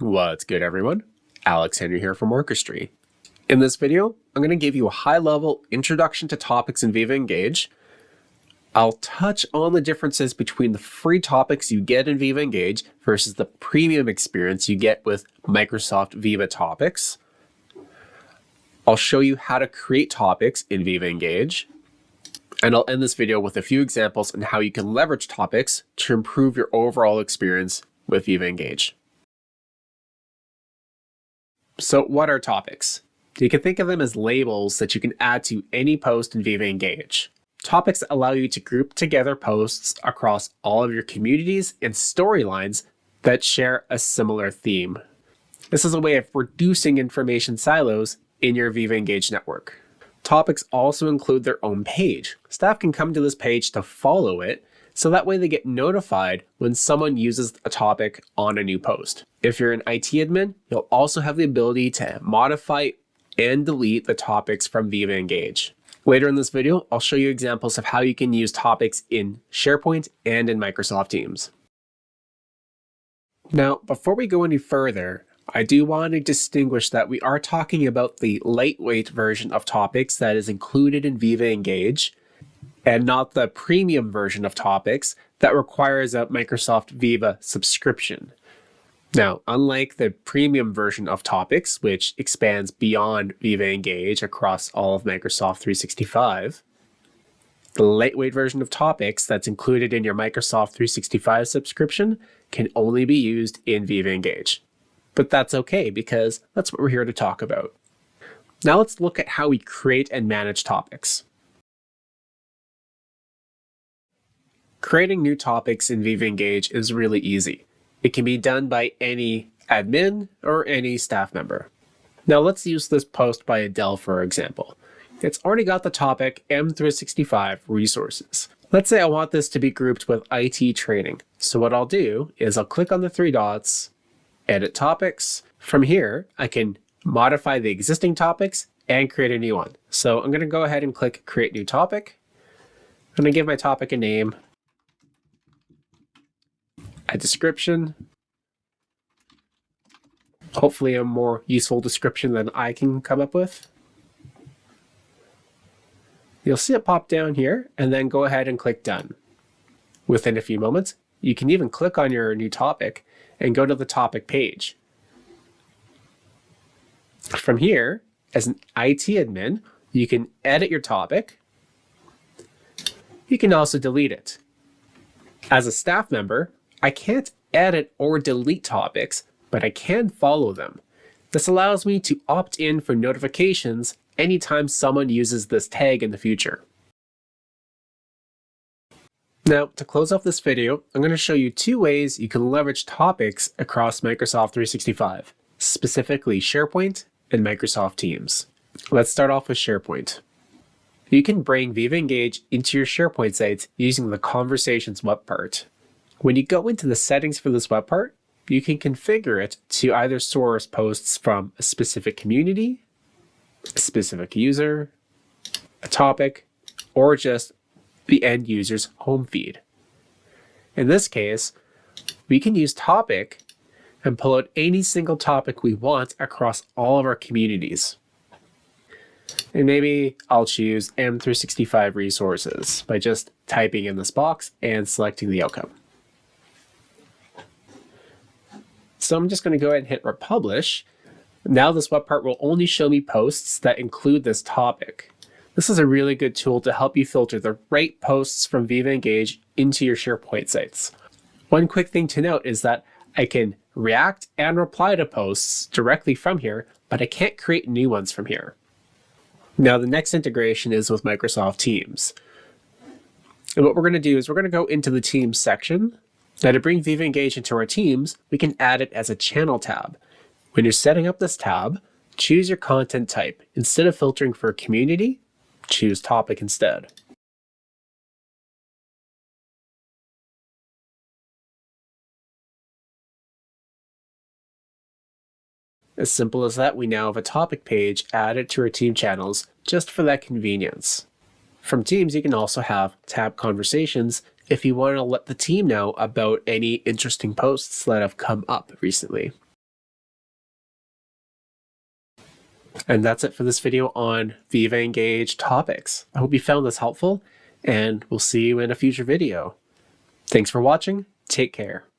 What's good, everyone? Alex Henry here from Orchestry. In this video, I'm going to give you a high-level introduction to topics in Viva Engage. I'll touch on the differences between the free topics you get in Viva Engage versus the premium experience you get with Microsoft Viva Topics. I'll show you how to create topics in Viva Engage. And I'll end this video with a few examples on how you can leverage topics to improve your overall experience with Viva Engage. So what are topics? You can think of them as labels that you can add to any post in Viva Engage. Topics allow you to group together posts across all of your communities and storylines that share a similar theme. This is a way of reducing information silos in your Viva Engage network. Topics also include their own page. Staff can come to this page to follow it, so that way they get notified when someone uses a topic on a new post. If you're an IT admin, you'll also have the ability to modify and delete the topics from Viva Engage. Later in this video, I'll show you examples of how you can use topics in SharePoint and in Microsoft Teams. Now, before we go any further, I do want to distinguish that we are talking about the lightweight version of topics that is included in Viva Engage, and not the premium version of topics that requires a Microsoft Viva subscription. Now, unlike the premium version of topics, which expands beyond Viva Engage across all of Microsoft 365, the lightweight version of topics that's included in your Microsoft 365 subscription can only be used in Viva Engage. But that's okay, because that's what we're here to talk about. Now let's look at how we create and manage topics. Creating new topics in Viva Engage is really easy. It can be done by any admin or any staff member. Now let's use this post by Adele for example. It's already got the topic M365 resources. Let's say I want this to be grouped with IT training. So what I'll do is I'll click on the three dots, edit topics. From here, I can modify the existing topics and create a new one. So I'm going to go ahead and click create new topic. I'm going to give my topic a name, a description, hopefully a more useful description than I can come up with. You'll see it pop down here and then go ahead and click done. Within a few moments, you can even click on your new topic and go to the topic page. From here, as an IT admin, you can edit your topic. You can also delete it. As a staff member, I can't edit or delete topics, but I can follow them. This allows me to opt in for notifications anytime someone uses this tag in the future. Now, to close off this video, I'm going to show you two ways you can leverage topics across Microsoft 365, specifically SharePoint and Microsoft Teams. Let's start off with SharePoint. You can bring Viva Engage into your SharePoint sites using the Conversations web part. When you go into the settings for this web part, you can configure it to either source posts from a specific community, a specific user, a topic, or just the end user's home feed. In this case, we can use topic and pull out any single topic we want across all of our communities. And maybe I'll choose M365 resources by just typing in this box and selecting the outcome. So I'm just going to go ahead and hit republish. Now this web part will only show me posts that include this topic. This is a really good tool to help you filter the right posts from Viva Engage into your SharePoint sites. One quick thing to note is that I can react and reply to posts directly from here, but I can't create new ones from here. Now the next integration is with Microsoft Teams. And what we're going to do is we're going to go into the Teams section. Now to bring Viva Engage into our Teams, we can add it as a channel tab. When you're setting up this tab, choose your content type. Instead of filtering for community, choose topic instead. As simple as that, we now have a topic page added to our team channels just for that convenience. From Teams, you can also have tab conversations if you want to let the team know about any interesting posts that have come up recently. And that's it for this video on Viva Engage Topics. I hope you found this helpful, and we'll see you in a future video. Thanks for watching. Take care.